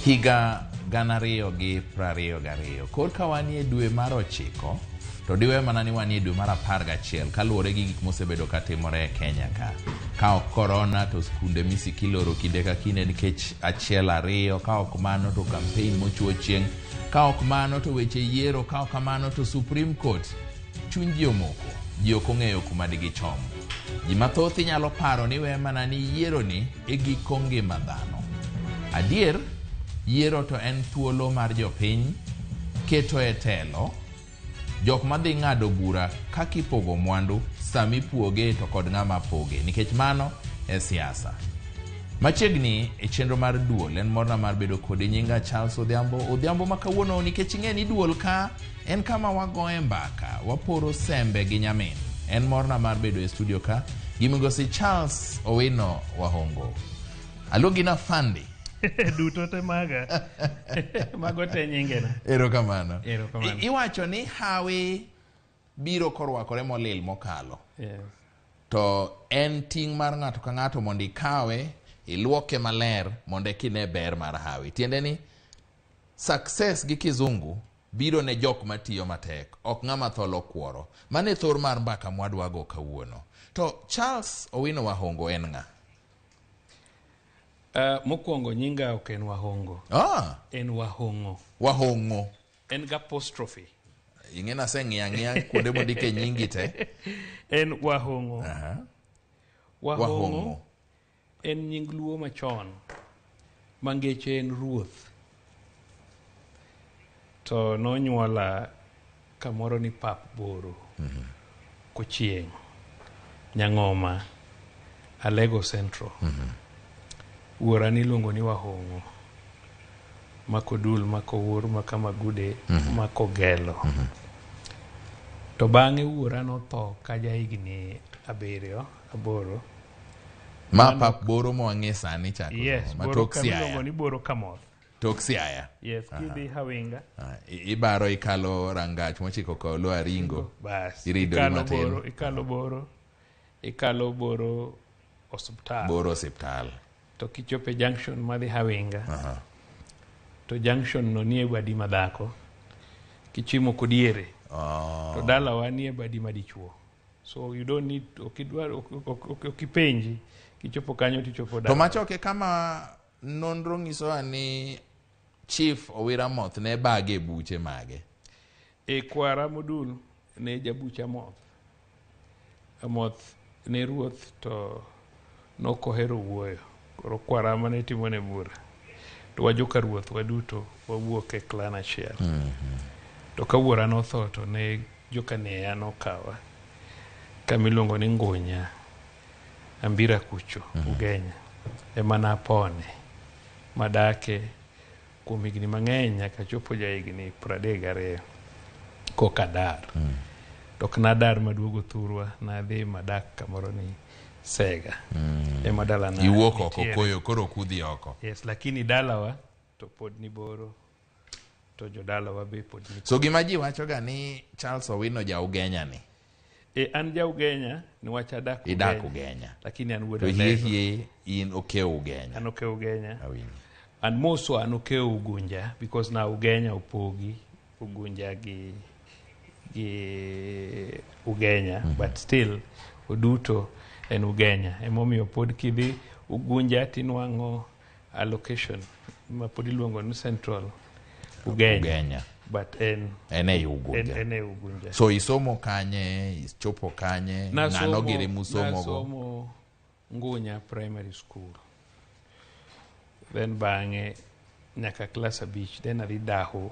higa 2022 korka wanie dwe mar 9 to diwe mana ni wanie dwe mar 11 kaluwore gi gik mosebedo katimore e Kenya ka ok korona to skunde misikiloro kinde ka kinde nikech 1 2 ka ok mano to campaign mochuo chieng, ka ok mano to weche yiero, ka ok mano to Supreme Court. Chuny ji omoko, ji ok ong'eyo kuma digi chom. Ji mathoth inyalo paro ni we mana ni yiero ni e giko ngima dhano. Adier, yiero to en thuolo mar jopiny keto e telo jok madhi ng'ado bura kaka ipogo mwandu, sami puoge to kod ng'ama poge, nikech mano e siasa. Machiegni e chenro mar duol, en morna mar bedo kode nyinga Charles Odhiambo makawuono, nikech ing'e ni duol ka en kama wagoe mbaka, waporo sembe gi nyamin. En morna mar bedo e studio ka gi migosi Charles Owino Wahongo. Aluongi na Fandi. Duto te maga. Mago te nyingena. Erokamano. Erokamano. Iwacho ni hawi biro korwakore molil mokalo. Yes. To en ting' mar ng'ato ka ng'ato mondo ikawe, iluoke maler mondo kine ber mar hawi. Tiende ni success gi kizungu biro ne jok matiyo matek, ok ng'ama tholo kuoro. Mane thor mar mbaka mwadwago kawuono. To Charles Owino Wahongo en ng'a? Mokwongo nyinga ok en Wahongo. En Wahongo. Wahongo. En g'apostrophe. Ing'ena ng'iya kuonde mondike nyingi te. En Wahongo. Wahongo. En nying luo machon. Mangeche en ruoth. To nonyuola kamoro ni pap boro. Kochieng. Nyang'oma. Alego Central. Wuora niluongo ni Wahongo. Makodul, makowuor, makamagude, makogelo. To bang'e wuora notho ka jahigni 8. Ma pap boro mwang'e sani chako. Yes, Matok Siaya. Niluongo ni Boro Kamoth. Tok Siaya. Yes, kidhi Hawinga. Ibaro ikalo rangach mochiko kolo Aringo. Bas. Irido matin. Ikalo Boro Osiptal. Boro Osiptal. To kichope junction madhi Hawinga. To junction no nie badi madhako. Kichimo kodiere. To dalawa nie badi madichuo. So you don't need okipenji. Kichopo kanyo tichopo dalawa. To machoke kama nonro nyisoa ni Chief Owira Moth ne bage buche mage. E kwara modul ne jabucha Moth. Moth ne ruoth to nokohero wuoyo. Koro kwara mane timone bura. To wajoka ruoth waduto wawuok e clan achiel. To ka wuora notho to ne joka neya nokawa kamiluongo ni Ngunya Ambira kucho Ugenya ema napone madake kuom higni mang'eny nyaka chopo jahigni 32 koka dar. To ok nadar maduogo thurwa, nadhi madak kamoro ni Sega. Ema dala na. Iwuok oko koyo koro kudhi oko. Yes, lakini dalawa to pod ni Boro. To jodalawa be pod ni. So gima ji wachoga ni Charles Owino ja Ugenya ni. An ja Ugenya niwach adak Ugenya. Idak Ugenya. Lakini an wuod to hie in okeo Ugenya. An okeo Ugenya. Awinjo. An moso an okeo Ugunja because na Ugenya opogi Ugunja gi Ugenya, but still uduto en Ugenya. Emomiyo pod kidhi Ugunja tinwang'o allocation ma pod iluongo ni Central Ugenya. But en e Ugunja. En e Ugunja. So isomo kanye, ichopo kanye, ng'ano giri musomo go? Nasomo Ngunya Primary School. Then bang'e nyaka class 5, then adhi Daho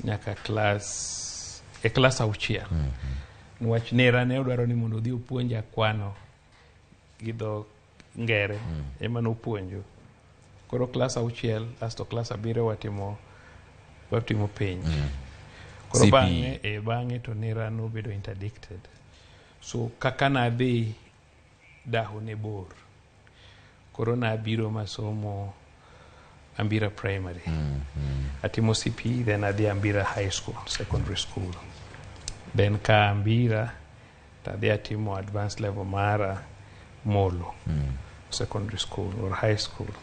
nyaka class 6. Nwach nera ne odwaro ni mondo odhi opuonja kwano gi dho Ngere. Ema nopuonjo. Koro class 6 asto class 7 watimo penj. Koro bang'e to nera nobedo interdicted. So kaka nadhi Daho ne bor. Koro nabiro masomo Ambira Primary. Atimo CP, then adhi Ambira High School, Secondary School. Then ka Ambira, tadhi atimo advanced level mara Molo, Secondary School or High School.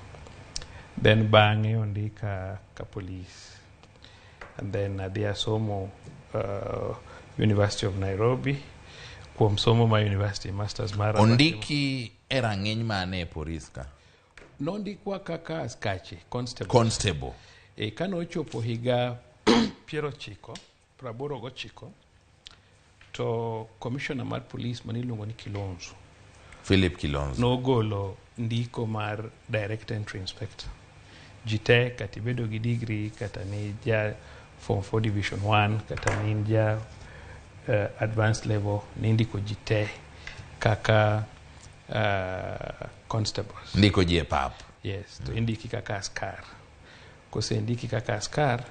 Then bang'e ondika ka police. And then adhi asomo University of Nairobi. Kuom somo ma university masters mara. Ondiki e rang'iny mane e police ka? Nondikwa kaka askache, constable. Kano ochopo higa 89 to commissioner mar police maniluongo ni Kilonzo, Philip Kilonzo, nogolo ndiko mar direct entry inspector. Jite kati bedo gi degree, kata ni ja form 4 division 1, kata ni ja advanced level, nindiko jite kaka constables. Ndiko ji e pap. Yes, to indiki kaka askar. Kose indiki kaka askar,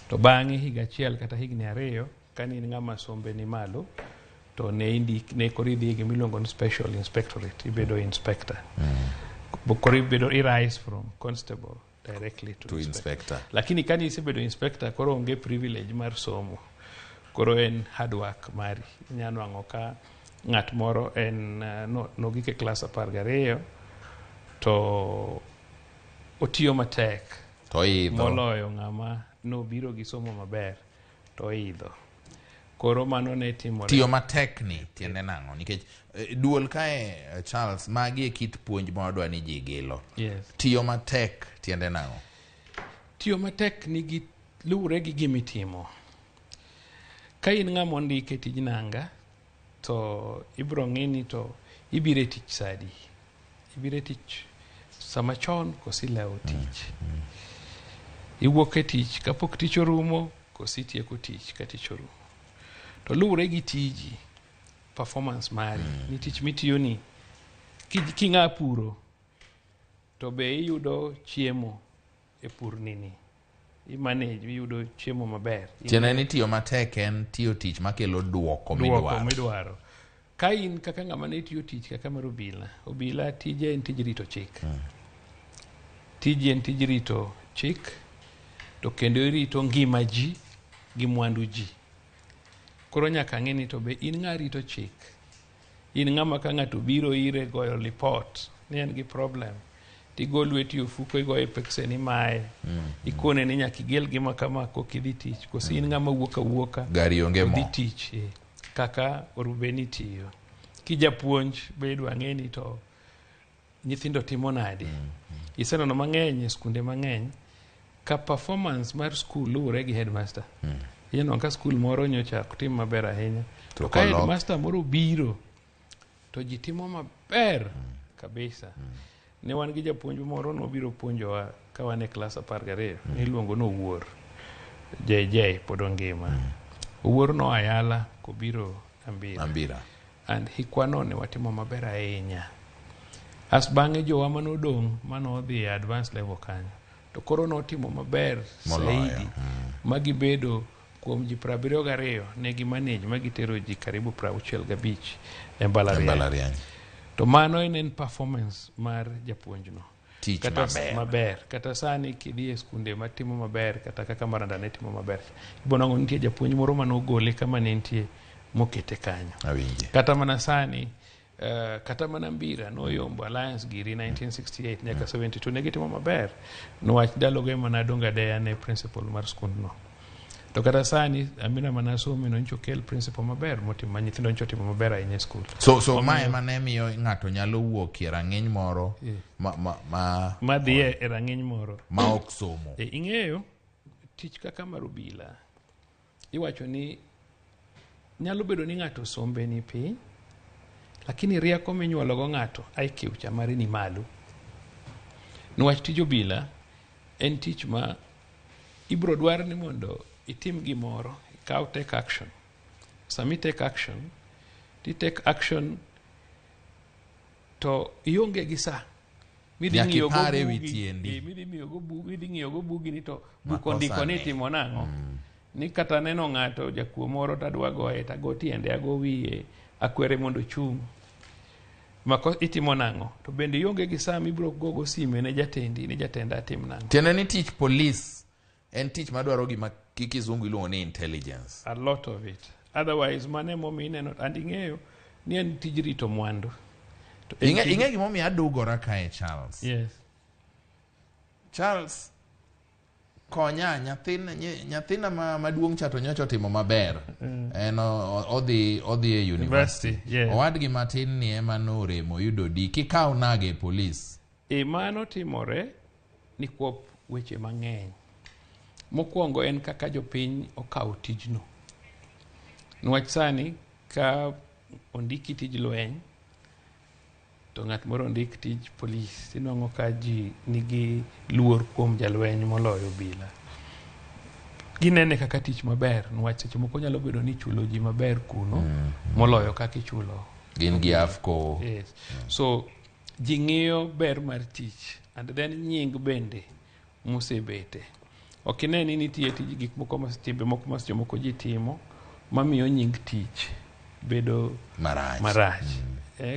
to bang'e higa achiel kata higni 2, kani in ng'ama sombe ni malo, to ne koridhi gi miluongo ni special inspectorate, ibedo inspector. Koro ibedo rise from constable directly to inspector. Lakini kani isebedo inspector, koro onge privilege mar somo. Koro en hard work mari. Nyanwang'o ka ng'at moro en nogike klas 12 to otiyo matek to idho moloyo ng'ama nobiro gi somo maber to idho. Koro mano ne timore. Tiyo matek ni tiende nang'o? Nikech duol kae Charles, magi e kit puonj ma wadwa ni ji gilo. Yes. Tiyo matek tiende nang'o? Tiyo matek nigi luwre gi gimitimo. Ka in ng'ama ondike tij nanga, to ibro ng'ini to ibire tich sadi. Ibire tich sama chon kosi lewo tich. Iwuok e tich kapok tich orumo, kosi tieko tich ka tich orumo. To luwre gi tiji, performance mari, ni tich mitiyo ni, king'a puro, to be iyudo chiemo e pur nini. I-manage, iyudo chiemo maber. Tiene ni tiyo matek en tiyo tich makelo duoko midwaro. Ka in kaka ng'ama ne tiyo tich kaka mar obila tije en tij rito chik. Tije en tij rito chik, to kendo irito ngima ji gi mwandu ji. Koro nyaka ng'eni to be in ng'a rito chik. In ng'ama ka ng'ato biro ire goyo report ni en gi problem, tigo lweti ofuko igoye pekse ni mae, ikone ni nyaka igel gima kama kok idhi tich. Kosi in ng'ama wuoka gari onge mo dhi tich kaka orubeni tiyo. Kijapuonj be idwa ng'eni to nyithindo timo nade. Isenono mang'eny e skunde mang'eny ka performance mar school luwre gi headmaster. Yeno ka school moro nyocha tim maber ahinya, to ka headmaster moro biro to ji timo maber kabisa. Ne wan gi japuonj moro nobiro puonjowa ka wan e klas 12, niluongo no Owuor. JJ pod ongima. Owuor no ayala kobiro Ambira. And hikwano ne watimo maber ahinya. As bang'e jowa manodong' manodhi advanced level kanyo, to koro notimo maber saidi. Magibedo kuom ji 72 ne gi manage magitero ji karibu 65 e mbalariany. To mano en performance mar japuonjno. Tich maber. Kata sani kidhi e skunde matimo maber, kata kaka Maranda ne timo maber, ibonang'o nitie japuonj moro manogole kama ne nitie mokete kanyo. Awinje. Kata mana sani, kata mana Mbira noyombo Alliance Giri 1968 nyaka 72 ne gitimo maber. Nwach dalogo ema nadonga deya ne principal mar skundno. To kata sani amina manasomi no ncho kel principal maber motimo nyithindo ncho timo maber ahinya e skul. So mae mane miyo ng'ato nyalo wuok e rang'iny moro ma dhi e rang'iny moro ma ok somo. Ing'eyo tich kaka mar obila, iwacho ni nyalo bedo ni ng'ato sombe ni piny, lakini rieko minyuolo go ng'ato IQ cha mari ni malo. Nwach tij obila en tich ma ibro dwar ni mondo itim gimoro, ikaw take action. Sami take action, ti take action to ionge gi sa. Midhi ng'iyo go bugi ni to buko ndiko ni timo nang'o. Ni kata neno ng'ato jakuo moro tadwa goye, tago tiende, ago wiye, akwere mondo chung'. Mako itimo nang'o. To bende ionge gi sa mibro gogo sime ne jatendi, ni jatenda atim nang'o. Tiende ni tich police en tich madwaro gima kizungu iluongo ni intelligence. A lot of it. Otherwise mane momi neno and ing'eyo ni en tij rito mwandu. Ing'e gimomiyo adugora kae Charles. Yes. Charles konya nyathina maduong' cha to nyocha otimo maber. En odhi e university. Owadgi matin ni ema noremo yudo D. Kikaw nage e police. Mano timore ni kuop weche mang'eny. Mokwongo en kaka jopiny okawo tijno. Nwach sani ka ondiki tij lweny to ng'at moro ondik tij polis, inwang'o ka ji nigi luor kuom jalweny moloyo obila. Ginene kaka tich maber, nwach seche moko nyalo bedo ni chulo ji maber kuno moloyo kaka ichulo. Gin gi afko. Yes. So ji ng'iyo ber mar tich, and then nying bende mosebete. Ok ine ni nitie tij gik moko timbe moko ma seche moko ji timo mamiyo nying tich bedo marach.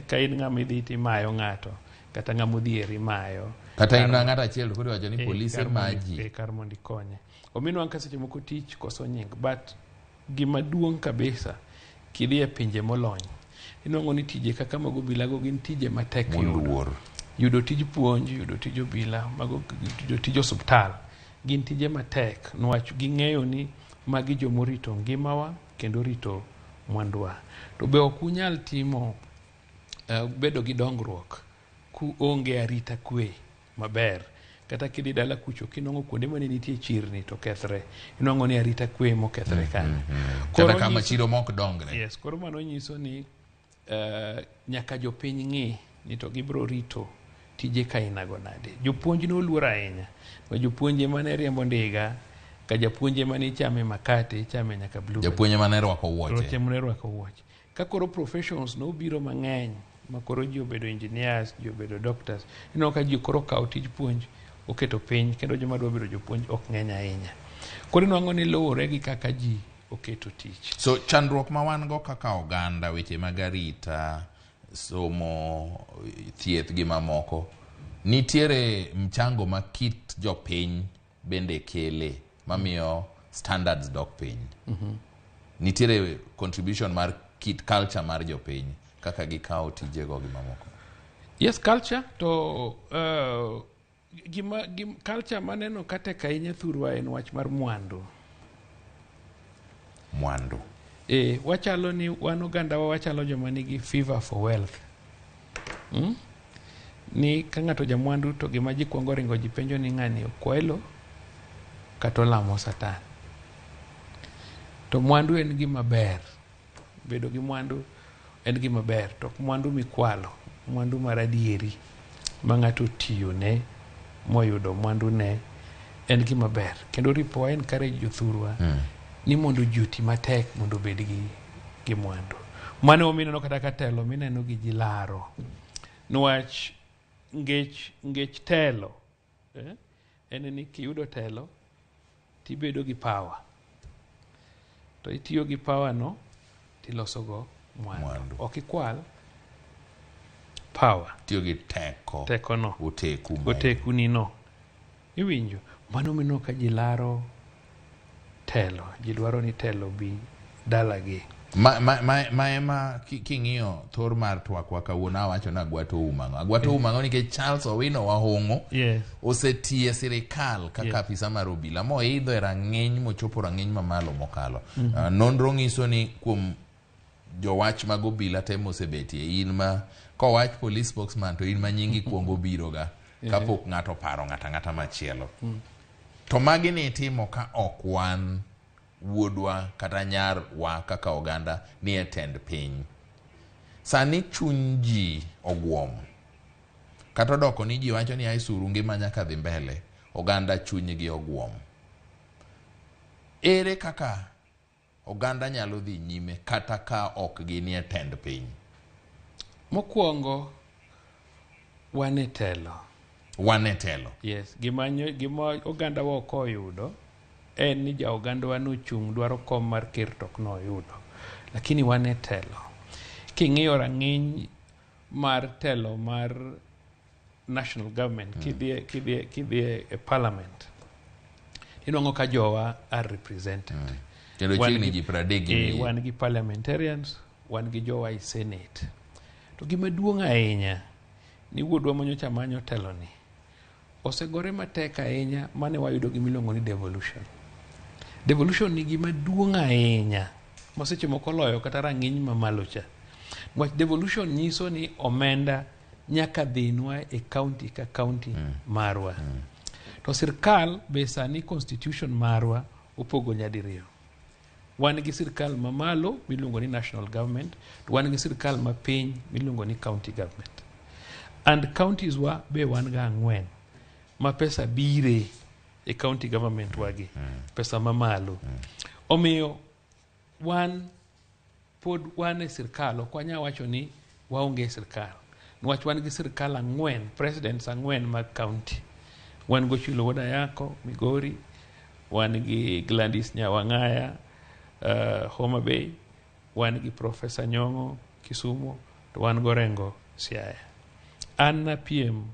Ka in ng'ama idhi timayo ng'ato kata ng'ama odhieri mayo kata in ng'ato achiel kodi wacho ni polise maji kar mondo ikonye. Omiyo wang' ka seche moko tich koso nying, but gima duong' kabisa kidhi e pinje molony inwang'o ni tije kaka mago obilago gin tije matek yudo tij puonj, yudo tij obila, yudo tij osuptal gin tije matek, nwach ging'eyo ni magi jomorito ngimawa kendo rito mwanduwa. To be ok unyal timo bedo gi dongruok ku onge arita kwe maber. Kata kidhi dala kucho kinwang'o kuonde mane nitie chirni to kethre, inwang'o ni arita kwe mokethre kanyo. Kata kama chiro mok dongre. Yes, koro mano nyiso ni nyaka jopiny ng'i ni to gibro rito tije kainago nade. Jopuonj noluor ahinya. Jopuonje mane riembo ndiga ka japuonje mane ichame makate, ichame nyaka blue. Japuonje mane rwako wuoche. Japuonje mane rwako wuoche. Ka koro professions nobiro mang'eny, ma koro ji obedo engineers, ji obedo doctors, inwang'o ka ji koro kawo tij puonj oketo piny, kendo joma dwa bedo jopuonj ok ng'eny ahinya. Koro inwang'o ni luwore gi kaka ji oketo tich. So chandruok ma wan go kaka oganda, weche mag arita, somo, thieth gi mamoko, nitiere mchango ma kit jopiny bende kele mamiyo standards dok piny. Nitiere contribution mar kit culture mar jopiny kaka gikawo tijego gi mamoko. Yes, culture to culture maneno kata kainya thurwa en wach mar mwandu. Wachalo ni wan oganda wachalo joma nigi fever for wealth. Ni ka ng'ato jamwandu to gima ji kwongo ringo ji penjo ni ng'ani okwelo kata olamo satan. To mwandu en gima ber. Bedo gi mwandu en gima ber. To mwandu mikwalo, mwandu maradieri ma ng'ato tiyo ne moyudo mwandu ne en gima ber. Kendo ripo en encourage jothurwa ni mondo juti matek mondo bed gi mwandu. Mano omineno kata katelo mineno gi jilaro. Nwach ngech telo en ni kiyudo telo tibedo gi power. To itiyo gi power no tiloso go mwandu. Ok ikwal power. Tiyo gi teko. Teko no. Oteku ni no. Iwinjo. Mano mino ka jilaro telo. Jidwaro ni telo bi dalagi. Ema king'iyo thor mar twakwa kawuono awacho na Agwato Umang'o. Agwato Umang'o nikech Charles Owino wahong'o osetiye sirikal kaka afisa mar obila moidho e rang'iny mochopo rang'iny mamalo mokalo. Nonro ng'iso ni kuom jowach mag obila temo osebetie, in ma kowach police spokesman to in ma nyingi kwongo biro ga kapok ng'ato paro ng'ata machielo. To magi ni timo ka ok wan wuodwa kata nyar wa kaka oganda ni e tend piny. Sani chuny ji ogwom. Kata doko ni ji wacho ni aisuru ngima nyaka dhi mbele, oganda chunygi ogwom. Ere kaka oganda nyalo dhi nyime kata ka ok gini e tend piny? Mokwongo wan e telo. Yes, gima oganda wa ok oyudo en ni ja oganda wa nochung' dwaro kom mar ker tok no oyudo. Lakini wan e telo. King'iyo rang'iny mar telo mar national government, kidhi e parliament, inwang'o ka jowa are represented. Kendo chini ji 30 wan gi parliamentarians, wan gi jowa i senate. To gima duong' ahinya ni wuodwa manyocha manyo telo ni osegore matek ahinya mane wayudo gimiluongo ni devolution. Devolution ni gima duong' ahinya maseche moko loyo kata rang'iny mamalo cha. Wach devolution nyiso ni omenda nyaka dhinwa e county ka county marwa. To sirkal be sani constitution marwa opogo nyadiriyo. Wan gi sirkal mamalo miluongo ni national government, to wan gi sirkal mapiny miluongo ni county government. And counties wa be wan ga 4 ma pesa bire e county government wagi, pesa mamalo. Omiyo wan pod wan e sirkal, ok wanya wacho ni waonge sirkal. Nwach wan gi sirkal 4, presidents 4 mag county. Wan go Chulo Wuod Ayako, Migori, wan gi Gladys Nyawang'aya, Homa Bay, wan gi Professor Nyong'o, Kisumu, to wan Gorengo, Siaya. An na piem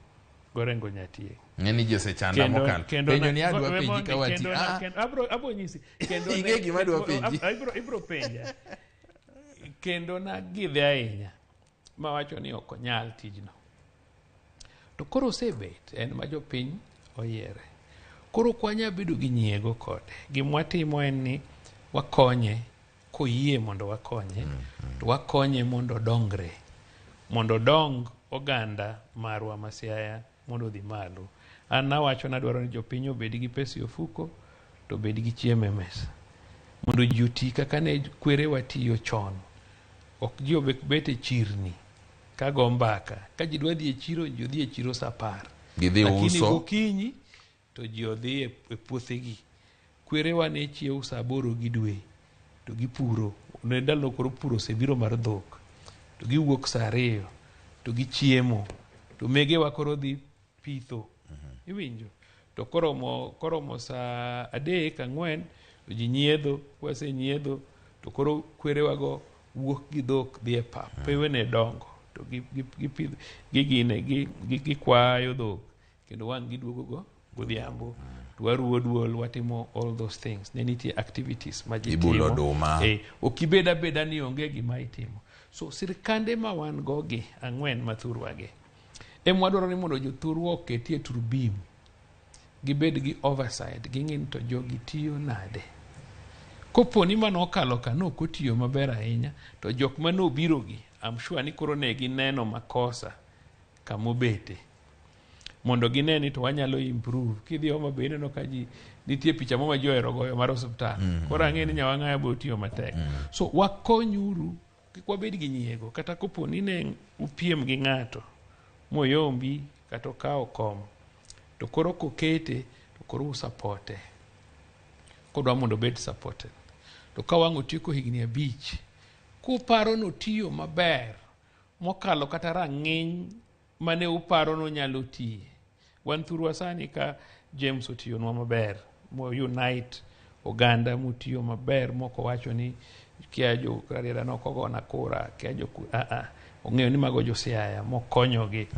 Gorengo Nyatie. Ng'eni Jose Chanda mokalo. Penjo ni adwa penji ka wati. Abro nyisi. Kendo inge gima dwa penji. Ibro penja. Kendo na gidhe ahinya. Ma wacho ni ok onyal tijno. To koro osebet en ma jopiny oyiere. Koro kwanya bedo gi nyiego kode. Gimwatimo en ni wakonye koyie mondo wakonye, to wakonye mondo dongre, mondo dong oganda marwa ma Siaya mondo dhi malo. An nawacho nadwaro ni jopiny obed gi pesa e ofuko, to bed gi chiemo e mesa, mondo ji oti kaka ne kwere watiyo chon. Ok ji obet e chirni ka go mbaka. Ka ji dwa dhi e chiro, ji odhi e chiro sa 10. Gidhi uso. Lakini gokinyi to ji odhi e puothegi. Kwerewa ne chiew sa 8 gi dwe, to gipuro. Ne ndalo koro puro osebiro mar dhok, to giwuok sa 2, to gichiemo, to megewa koro dhi pitho. Iwinjo? To koromo sa 3 4, to ji nyiedho, kwase nyiedho, to koro kwerewa go wuok gi dhok dhi e pap. Pewe ne dongo, to gipidho, gikwayo dhok, kendo wang' giduogo go godhiambo. Waruo duol, watimo all those things. Ne nitie activities ma ji timo. Ibulo duma. Okibeda beda ni onge gima itimo. So sirkande ma wan gogi 4 mathurwagi, mwadwaro ni mondo jothurwa oketie turbim, gibed gi oversight, ging'in to jogi tiyo nade. Kopo ni mano okalo ka no kotiyo maber ahinya, to jok manobirogi, I'm sure ni koro ne gineno makosa kamobete, mondo gineni to wanyalo improve. Kidhi Homa Bay ineno ka ji nitie picha ma ji ohero goyo mar osiptal. Koro ang'e ni Nyawang'aya bo tiyo matek. So wakonyuru, kik wabed gi nyiego. Kata kopo ni ne upiem gi ng'ato moyombi kata okawo kom, to koro kokete, to koro usapote. Kodwa mondo bed supported. To ka wang' otieko higni 5, kuparo notiyo maber, mokalo kata rang'iny mane uparo no nyalo tiye. Wan thurwa sani ka James otiyo nwa maber, mo unite oganda mutiyo maber, moko wacho ni kia jo rariera no kogona kura, kia jo ong'eyo ni mago jo Siaya, mokonyogi,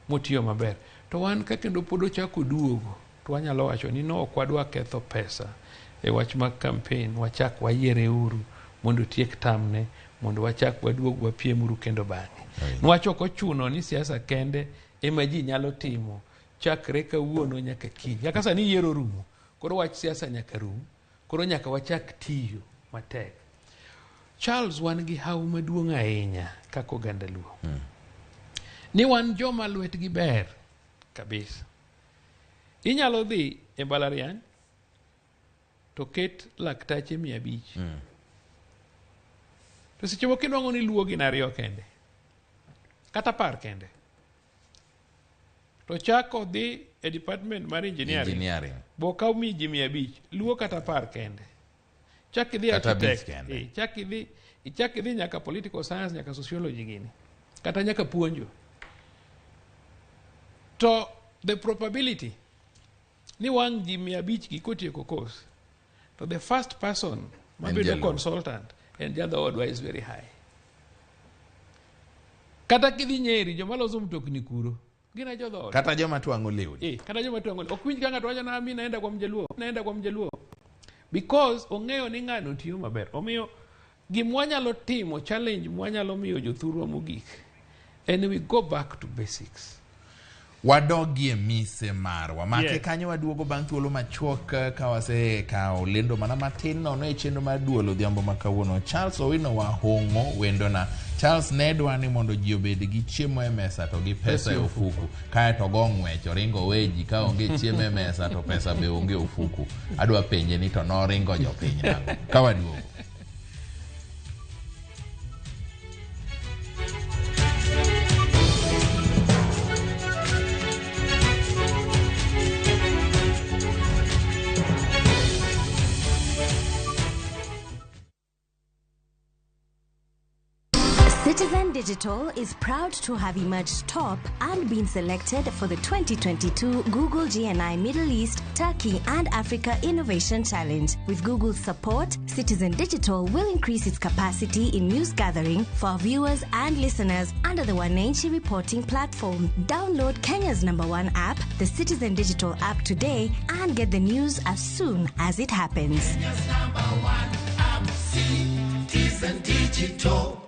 mutiyo maber. To wan ka kendo pod ochako duogo, to wanyalo wacho ni no ok wadwa ketho pesa e wach mag campaign, wachak wayiere uru mondo tiek tamne, mondo wachak waduog wapiem uru kendo bang'e. Nwacho kochuno ni siasa kende ema ji nyalo timo chakre kawuono nyaka kiny. Kaka sani yiero rumo, koro wach siasa nyaka rum, koro nyaka wachak tiyo matek. Charles, wan gi haw maduong' ahinya kaka oganda Luo. Ni wan joma lwetgi ber kabisa. Inyalo dhi e mbalariany to ket laktache 500. To seche moko inwang'o ni Luo gin 2 kende, kata 10 kende. To chako dhi e department mar engineering. Bo kaw mi ji 500, Luo kata 10 kende. Chak idhi architect, chak idhi nyaka political science, nyaka sociology gini, kata nyaka puonjo. To the probability ni wang' ji 500 gi kotieko course, to the first person mabedo consultant and the other odwa is very high. Kata kidhi Nyeri, joma loso mtokni kuro gina jodho, kata joma twang'o lewni, kata joma twang'o lewni. Ok winj ka ng'ato wacho na mimi naenda kwa Mjaluo, because ong'eyo ni ng'ano tiyo maber. Omiyo gimwanyalo timo, challenge mwanyalo miyo jothurwa mogik, and we go back to basics. wadogie mise marwa make kanyo waduogo bang' thuolo machuok ka wasekao lendo mana matin nono e chenro mar duol odhiambo ma kawuono. Charles Owino wahong'o wendona. Charles ne dwa ni mondo ji obed gi chiemo e mesa to gi pesa e ofuku, kae to go ng'wech oringo weji ka onge chiemo e mesa to pesa be onge ofuku. Adwa penje ni to noringo jopiny nang'o ka waduogo. Citizen Digital is proud to have emerged top and been selected for the 2022 Google GNI Middle East, Turkey and Africa Innovation Challenge. With Google's support, Citizen Digital will increase its capacity in news gathering for viewers and listeners under the Wananchi reporting platform. Download Kenya's #1 app, the Citizen Digital app today, and get the news as soon as it happens. Kenya's #1 app, Citizen Digital.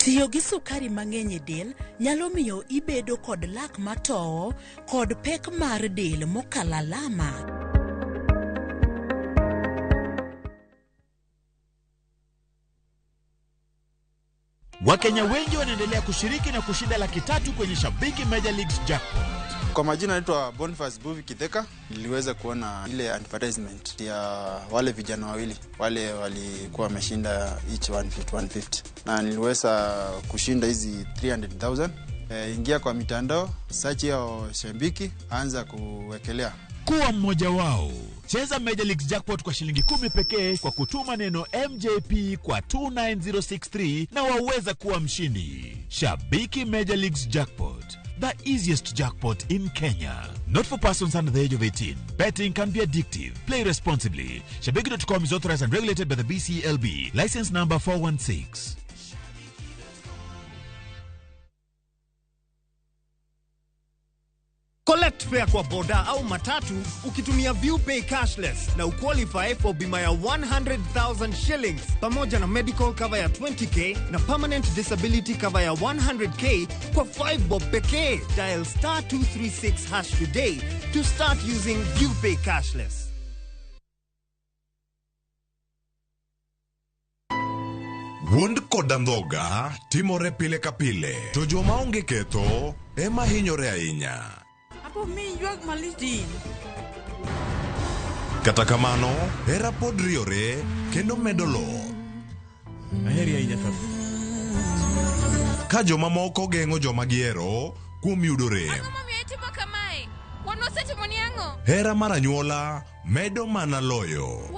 Tiyo gi sukari mang'eny e del nyalo miyo ibedo kod lak matowo kod pek mar del mokalo alama. Wakenya wengi wanaendelea kushiriki na kushinda $300,000 kwenye Shabiki Major Leagues Jackpot. Kwa majina naitwa Boniface Buvi Kitheka. Niliweza kuona ile advertisement ya wale vijana wawili wale walikuwa wameshinda each 150 na niliweza kushinda hizi 300,000. Ingia kwa mitandao, search yao Shabiki, anza kuwekelea. Kuwa mmoja wao. Cheza Major Leagues Jackpot kwa shilingi 10 pekee kwa kutuma neno MJP kwa 29063 na waweza kuwa mshindi. Shabiki Major Leagues Jackpot, the easiest jackpot in Kenya. Not for persons under the age of 18. Betting can be addictive. Play responsibly. Shabiki.com is authorized and regulated by the BCLB. License number 416. Collect fare kwa boda au matatu ukitumia ViewPay cashless na uqualify for bima ya 100,000 shillings pamoja na medical cover ya 20k na permanent disability cover ya 100k kwa 5 bob pekee. Dial *236# today to start using ViewPay cashless. Wund koda ndhoga timore pile ka pile, to joma onge ketho ema hinyore ahinya. Kata kamano, hera pod riore kendo medo lo. Aheri ahinya to. Ka joma moko geng'o joma giero kuom yudo rem. Hera mar anyuola medo mana loyo.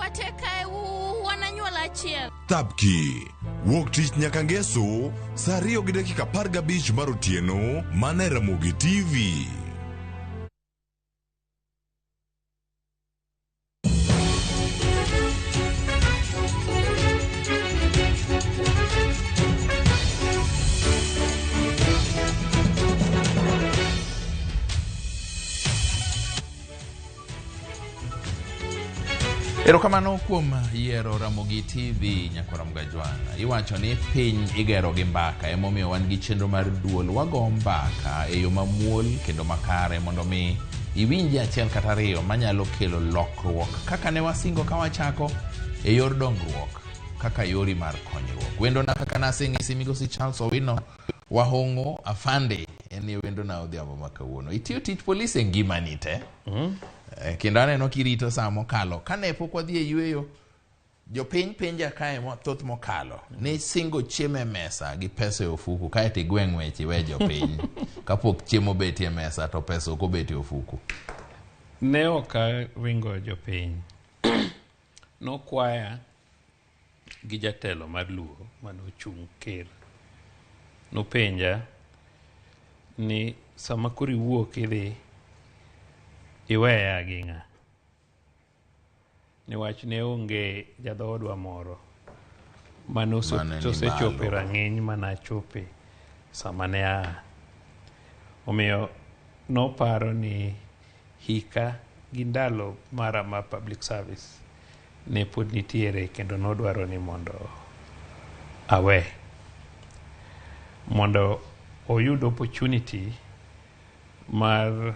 Tapki, wuok tich nyaka ngeso, saa 2:15 mar otieno, mana e Ramogi TV. Erokamano kuom yiero Ramogi TV nyakora Mgajwana. Iwacho ni piny igero gi mbaka, emomiyo wan gi chenro mar duol wago mbaka e yo mamuol kendo makare mondo mi iwinji achiel kata ariyo manyalo kelo lokruok kaka ne wasingo ka wachako e yor dongruok kaka yori mar konyruok. Wendo na kaka naseng'isi migosi Charles Owino wahong'o afande en wendo na odhiambo makawuono. Itiyo tich polisi e ngimani te. Kendo aneno kirito saa mokalo kane pok wadhi e yueyo jopiny penja kae thoth mokalo ne singo chiemo e mesa gi pesa e ofuku kae to igweng' weche we jopiny kapok chiemo betie mesa to pesa ok obetie ofuku. Ne ok ringo jopiny. Nokwaya gi jatelo mar Luo manochung' ker. Nopenja ni sama kori wuok idhi iweya gi ng'a. Niwach ne onge jadhodwa moro manosechope rang'iny manachope sama ne a. Omiyo noparo ni hika gi ndalo mara ma public service ne pod nitiere kendo nodwaro ni mondo awe mondo oyud opportunity mar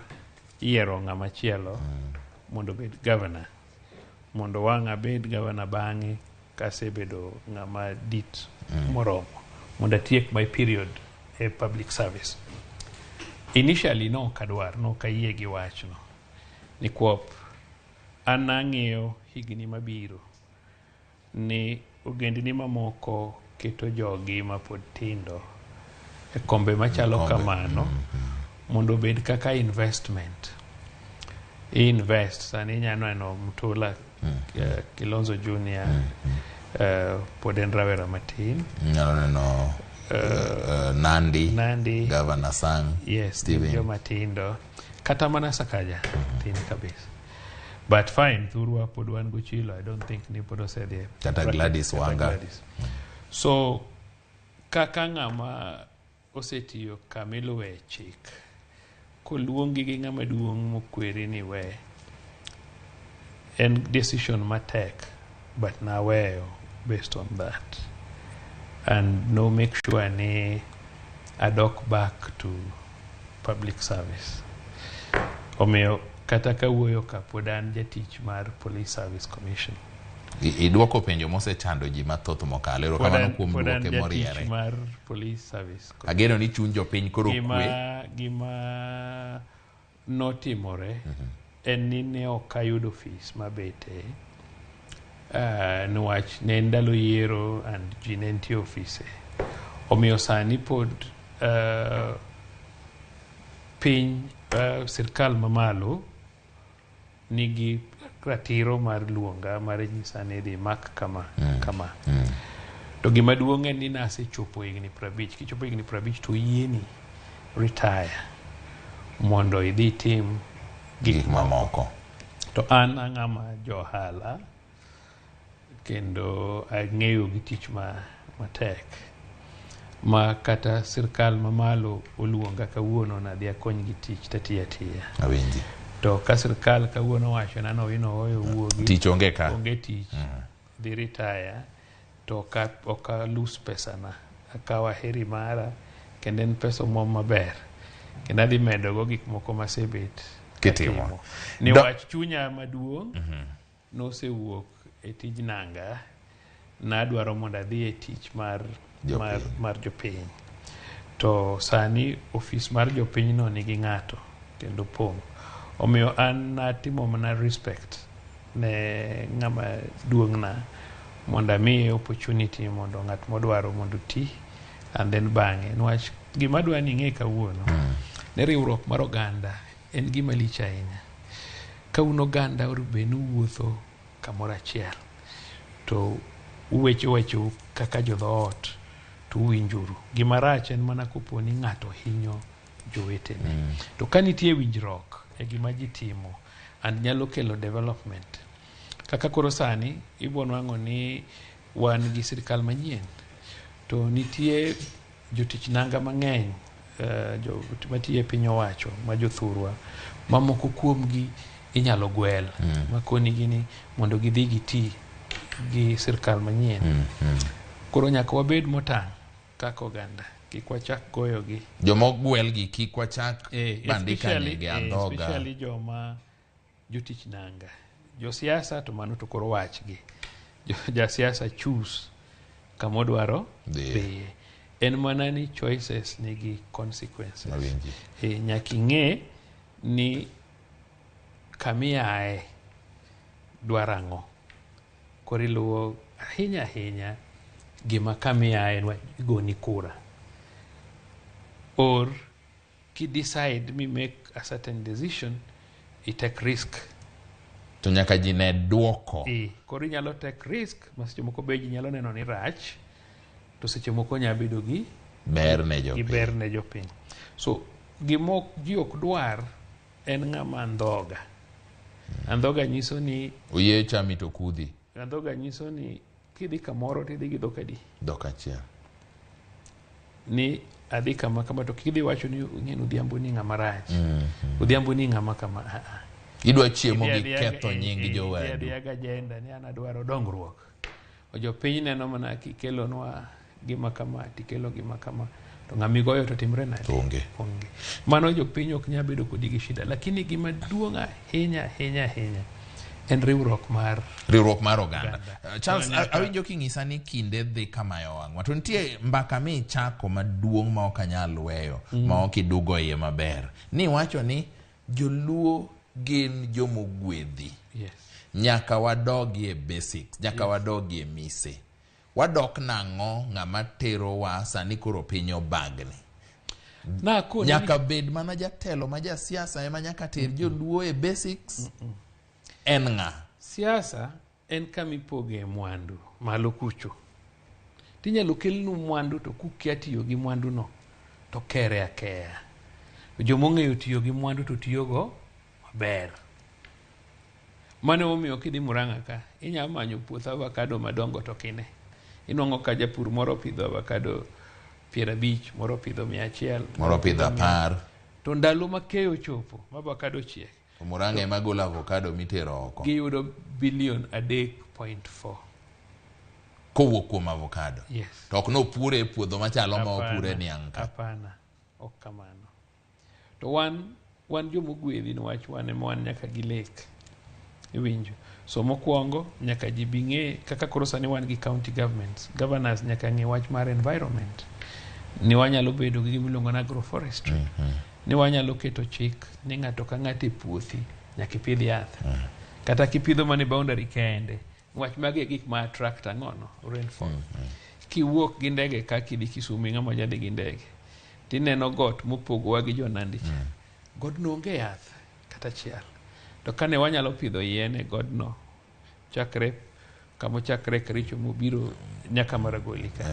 yiero ng'ama chielo mondo bed governor, mondo wang' abed governor bang'e kasebedo ng'ama dit moromo mondo atiek my period e public service. Initially no kadwar, no kayie gi wachno ni kwop an nang'eyo higni mabiro ni ogendni mamoko keto jogi mapod tindo e kombe machalo kamano mondo bed kaka investment. Invest sani neno Mutula Kilonzo Junior pod en rawera matin, neno Nandi Governor Sang, yes, Steven matindo kata mana Sakaja tin kabisa. But fine, thurwa pod wan go chilo, I don't think ni pod osedhi kata Gladys Wanga. So kaka ng'ama osetiyo kamiluwe chik koluongi gi ng'ama duong' mokweri ni we, en decision matek, but naweyo based on that and no make sure ni adok back to public service. Omiyo kata kawuoyo ka pod an jatich mar Police Service Commission. Idwoko penjo mosechando ji mathoth mokalo, ero kamano kuom duoke moriere. Jatich mar Police Service Commission. Ageno ni chuny jopiny koro kwe. Gima notimore en ni ne ok ayudo ofis mabete niwach ne ndalo yiero and ji ne nitie ofise. Omiyo sani pod piny sirkal mamalo nigi ratiro mar luonga mar nyisa ni dhi mak kama. To gima duong' en ni nasechopo higni 50. Kichopo higni 50 to yieni retire mondo idhi tim gik mamoko. To an ang'ama johala kendo ang'eyo gi tich matek ma kata sirkal mamalo oluonga kawuono nadhi akony gi tich tatiya tiya. Awinji. To ka sirkal kawuono wacho na no oyo wuogi tich onge ka, onge tich, dhi retire, to oka lose pesa na, akawa heri mara kendo en pesa maber kendo adhi medo go gik moko masebet kitimo. Ni wach chunya maduong' nosewuok e tij nanga, nadwaro mondo adhi e tich mar jopiny. To sani ofis mar jopiny no nigi ng'ato kendo pong'. Omiyo an natimo mana respect ne ng'ama duong'na mondo amiye opportunity mondo ng'at modwaro mondo ti, and then bang'e niwach gima dwa ni ng'e kawuono ne riwruok mar oganda en gima lich ahinya. Ka un oganda orube nuwuotho kamoro achiel to uwecho kaka jodhoot to uwinjuru. Gima rach en mana kopo ni ng'ato hinyo jowetene. To ka nitie winjruok e gima ji timo and nyalo kelo development. Kaka koro sani ibo nwang'o ni wan gi sirkal manyien to nitie jotich nanga mang'eny matiye piny owacho ma jothurwa mamoko kuomgi inyalo gwel makoni gini mondo gidhi giti gi sirkal manyien. Koro nyaka wabed motang' kaka oganda, kik wachak goyogi. Joma gwel gi kik wachak bandika negi andhoga. Especially joma jotich nanga. Josiasa to mano to koro wachgi. Jasiasa choose kamodwaro dhiye. En mana ni choices nigi consequences. Nyaka ing'e ni kamiae dwarang'o. Koro iluwo ahinya gima kamiae igoni kura. Or ki decide me make a certain decision, you take risk. To nyaka ji ne duoko. Koro inyalo take risk, ma seche moko be ji nyalo neno ni rach, to seche moko nya bedo gi ber ne jopiny. So gima ji ok dwar en ng'ama andhoga. Andhoga nyiso ni oye chami to kudhi. Andhoga nyiso ni kidhi kamoro tidhi gi dhok adi? Dhok achiel. Ni adhi kama to kidhi wacho ni ng'en odhiambo ni ng'ama rach. Odhiambo ni ng'ama kama. Idwa chiemo gi ketho nying jowedu. Adhiaga agenda ni an adwaro dongruok. Jopiny neno mana kikelonwa gima kama tikelo gima kama to ng'ami goyo to timre nade onge mano jopiny ok nya bedo kodi gi shida lakini gima duong' ahinya en riwruok mar oganda. Charles, awinjo king'isa ni kinde dhi kamayo wang'wa to nitie mbaka mi chako maduong' ma ok anyal weyo ma ok idugo iye maber ni wacho ni joluo gin jomogwedhi nyaka wadogie basics nyaka wadogie mise wadok nang'o ng'ama tero wa sani koro piny obagni nyaka bed mana jatelo ma jasiasa ema nyaka ter joluo e basics en ng'a siasa en kamipoge mwandu malo kucho tinyalo kelnu mwandu to kukia tiyo gi mwandu no to kere akeya jomong'eyo tiyo gi mwandu to tiyogo maber mane omiyo kidhi Murang'a ka inyalo manyo puoth avocado madongo to kine inwang'o ka japur moro pidho avocado 50 moro pidho 100 moro pidho 10 to ndalo ma keyo chopo ma avocado chiek Murang'a ema golo avocado mitero oko giyudo bilion 3.4 kowuok kuom avocado to ok nopure e puodho machalo ma opure niang' ka hapana ok kamano to wan jomogwedhi niwach wan ema wan nyaka gi lek iwinjo so mokwongo nyaka ji bing'e kaka koro sani wan gi county governors nyaka ng'e wach mar environment ni wanyalo bedo gi gimiluongo na agroforestry ni wanyalo keto chik ni ng'ato ka ng'ato e puothi nyaka ipidh yath kata kipidho mana e boundary kende wach magi e gik ma attract ang'ono rainfall kiwuok gi ndege ka kidhi Kisumu ng'ama jadhi gi ndege tineno got mopogowa gi jonandi godno onge yath kata chiel to kane wanyalo pidho yien e godno chakre kamochakre Kericho mobiro nyaka Maragoli ka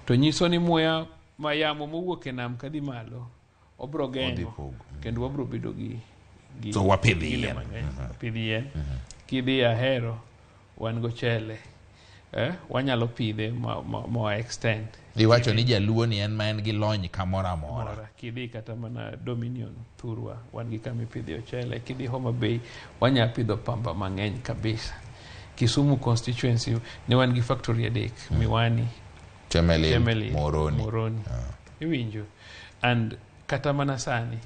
to nyiso ni muya mayamo mowuok e nam kadhi malo obro geng'o kendo wabro bedo gi so wapidh yien kidhi Ahero wan go chele wanyalo pidhe mo extend iwacho ni jaluo ni en ma en gi lony kamora amora kidhi kata mana Dominion Thurwa wan gi kama ipidhe ochele kidhi Homa Bay wanya pidho pamba mang'eny kabisa Kisumu constituency ne wan gi factory adek Miwani Chemelil Moroni iwinjo and kata mana sani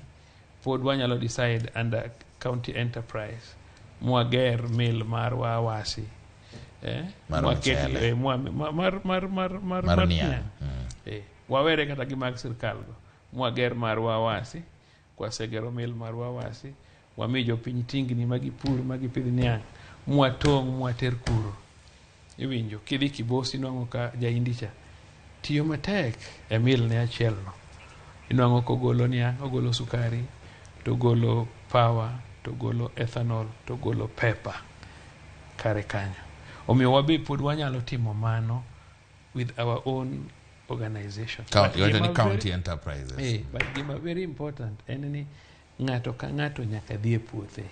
pod wanyalo decide under county enterprise mwager mill mar Wawasi mar wawere kata gi mag sirkal go mwager mar Wawasi kwasegero mill mar Wawasi wami jopiny tingni magipur magipidh niang' mwatong' mwater kuro iwinjo kidhi Kibosi nwang'o ka jaindicha tiyo matek e mill ne achiel no inwang'o kogolo niang' ogolo sukari to golo power to golo ethanol to golo pepper kare kanyo omiyo wabe pod wanyalo timo mano with our own organization county enterprises but gima very important en ni ng'ato ka ng'ato nyaka dhi e puothe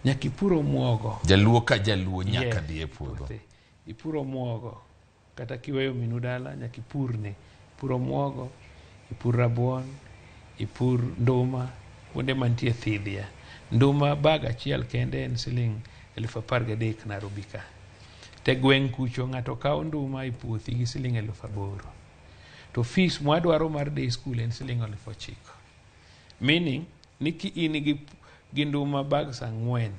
nyaka ipuro muogo jaluo ka jaluo nyaka dhi e puodho ipuro muogo kata kiweyo minu dala nyaka ipurne puro muogo ipur rabuon ipur nduma kuonde mantie thidhia nduma bag achiel kende en siling 13,000 Nairobi ka te gweng' kucho ng'ato kawo nduma e puothi gi siling 8,000 to fees mwadwaro mar day school en siling 9,000 meaning ni ki in gi nduma bags 4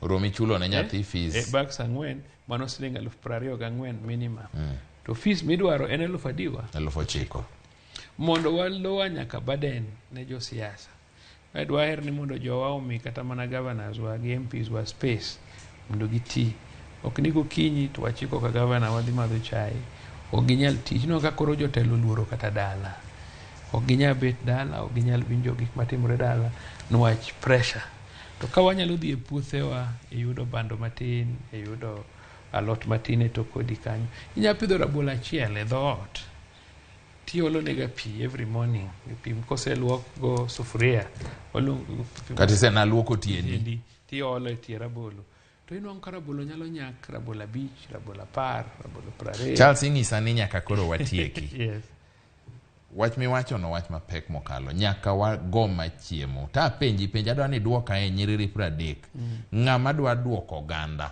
romi chulo ne nyathi fees bags 4 mano siling 24,000 minimum to fees midwaro en 9,000 mondo walowa nyaka baden ne jo siasa dwaher ni mondo jowa omi kata mana governors wa gi MPs wa space mondo giti ok ni gokinyi to wachiko ka governor wadhi madho chai ok ginyal tich no ka koro jotelo luoro kata dala ok ginyal bet dala ok ginyal winjo gik matimore dala nwach pressure to ka wanyalo dhi e puothewa yudo bando matin yudo alot matin e tokodi kanyo inya pidho rabolo achiel e dhoot tiolo nega pi every morning pi kose luok go sufuria kati se na luoko tiendi tiolo e tie rabolo to inwang' ka rabolo nyalo nyak rabolo 5 rabolo 10 rabolo 20 Charles ing'isa ni nyaka koro watieki yes. Wach miwacho no wach mapek mokalo nyaka wago machiemo ta penja dwa ni duoka e nyiriri 30 ng'ama dwa duoko oganda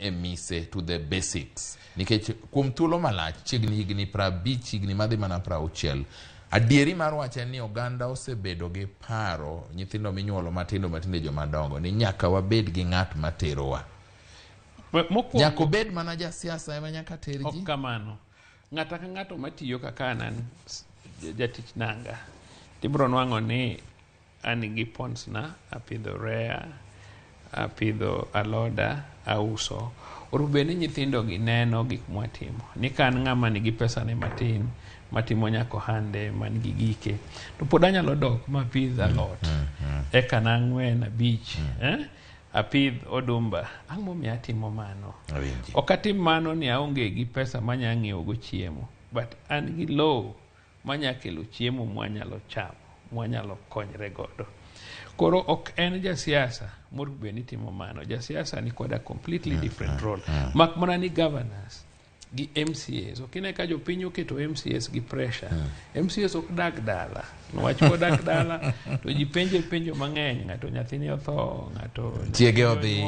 emise to the basics. Nikech kuom thuolo malach chiegni higni 50 higni madhi mana 60 adieri mar wacha ni oganda osebedo gi paro nyithindo minyuolo matindo jomadongo ni nyaka wabed gi ng'at materowa. Nyaka bed mana ja siasa ema nyaka terji. Ok kamano. Ng'ata ka ng'ato matiyo kaka nan jatich nanga. Tibro nwang'o ni an gi pons na apidho rea, apidho aloda, auso. Orubeni nyithindo gi neno gik mwatimo. Ni kan ng'ama nigi pesa ne matin matimo nyako hande man gi gike. To pod anyalo dok ma pidho alot. Eka na 4 5 apidh odumba. Ang' momiyo atimo mano. Okatim mano ni aonge gi pesa manya ng'iewo go chiemo. But an gi low manya kelo chiemo mwanyalo chamo, mwanyalo konyre godo. Koro ok en ja siasa morubeni timo mano. Ja siasa ni koda completely different role. Mak mana ni governors gi MCAs. Okine ka jopiny oketo MCAs gi pressure. MCAs ok dak dala. Nwach ko dak dala to ji penjo mang'eny. Ng'ato nyathini otho, ng'ato chiege odhi,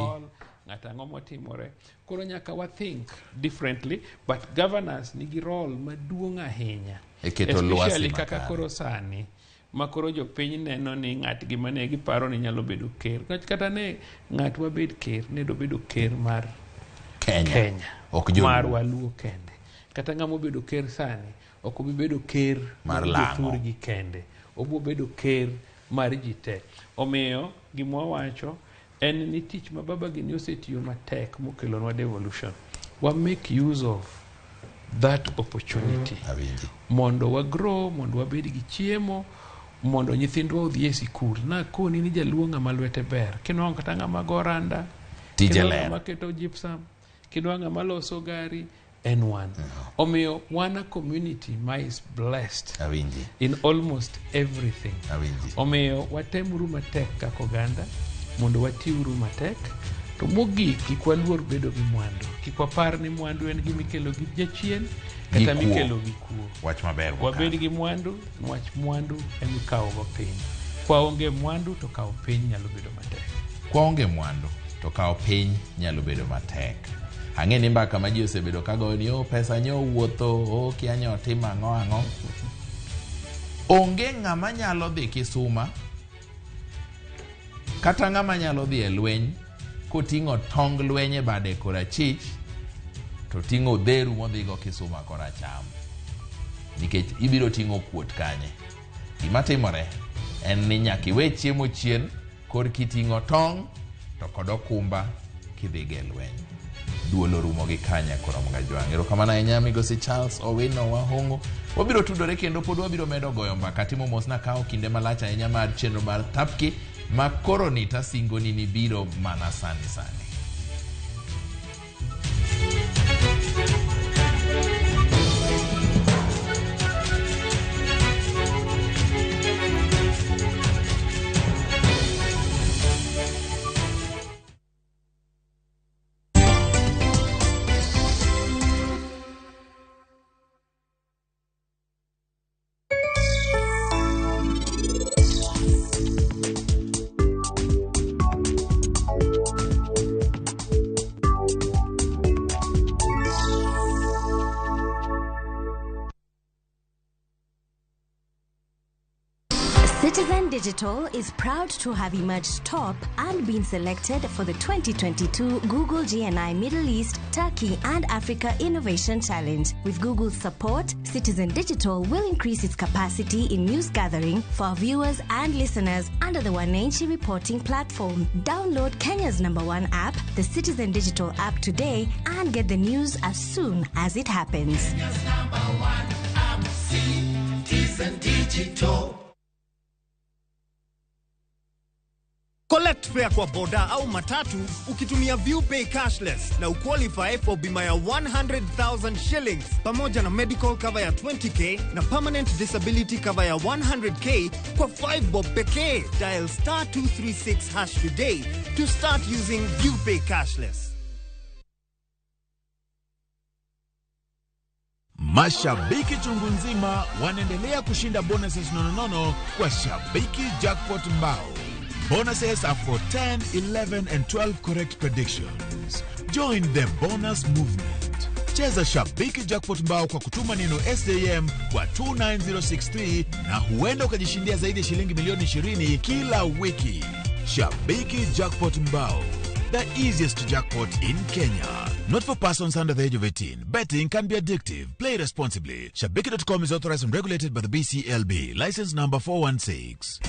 ng'ato ang'o motimore. Koro nyaka wa think differently, but governors nigi role maduong' ahinya. Especially kaka koro sani. Makoro jopiny neno ni ng'at gi mane giparo ni nyalo bedo ker. Kata ne ng'at wabed ker, ne do bedo ker mar Kenya. Mar waluo kende. Kata ng'amo bedo ker sani, ok obi bedo ker mar Lamu gi kende. Obo bedo ker mar jite. Omiyo gimwa wacho en ni tich ma baba gini osetiyo matek mokelonwa devolution. Wa make use of that opportunity. Mondo wa grow, mondo wa bed gi chiemo, mondo nyithindwa odhi e sikul. Na koni ni jaluo ng'ama lwete ber. Kinwang'o kata ng'ama goranda, kinwang'o ng'ama keto gypsum, kinwang'o ng'ama loso gari, en one. Omiyo wana community ma is blessed in almost everything. Omiyo watemuru matek kaka oganda, mondo watiuru matek. To mogik kik waluor bedo gi mwandu. Kik wapar ni mwandu en gimikelo gi jachien, kata mikelo gi kuo. Wach maber. Wabed gi mwandu, wach mwandu en kawo go piny. Kwa onge mwandu to kawo piny nyalo bedo matek. Kwa onge mwandu to kawo piny nyalo bedo matek. Ang'e ni mbaka ma ji osebedo kago ni pesa nyo wuotho, kia nyo timo ang'o. Onge ng'ama nyalo dhi Kisuma, kata ng'ama nyalo dhi e lweny koting'o tong lweny e bade korachich, to ting'o dheru modhigo Kisuma koracham. Nikech ibiro ting'o kuot kanye. Gima timore en ni nyaka iwe chiemo chien kor kiting'o tong to kod okumba kidhigo e lweny. Duolo rumo gi kanya korom ga jwang'. Erokamano ahinya migosi Charles Owino Wahongo. Wabiro tudore kendo pod wabiro medo goyo mbaka. Timo mos na kawo kinde malach ahinya mar chenro mar Tapki ma koro ni tasingoni ni biro mana sani. Citizen Digital is proud to have emerged top and been selected for the 2022 Google GNI Middle East, Turkey and Africa Innovation Challenge. With Google's support, Citizen Digital will increase its capacity in news gathering for our viewers and listeners under the Wananchi reporting platform. Download Kenya's #1 app, the Citizen Digital app today, and get the news as soon as it happens. Kenya's #1 app, Citizen Digital. Collect fare kwa boda au matatu ukitumia ViewPay cashless na uqualify for bima ya 100,000 shillings pamoja na medical cover ya 20k na permanent disability cover ya 100k kwa 5 bob pekee. Dial *236# today to start using ViewPay cashless. Mashabiki chungu nzima wanaendelea kushinda bonuses nononono kwa Shabiki Jackpot Mbao. Bonuses are for 10, 11 and 12 correct predictions. Join the bonus movement. Cheza Shabiki Jackpot Mbao kwa kutuma neno SJM kwa 29063 na huenda ukajishindia zaidi ya shilingi milioni 20 kila wiki. Shabiki Jackpot Mbao, the easiest jackpot in Kenya. Not for persons under the age of 18. Betting can be addictive. Play responsibly. Shabiki.com is authorized and regulated by the BCLB. License number 416.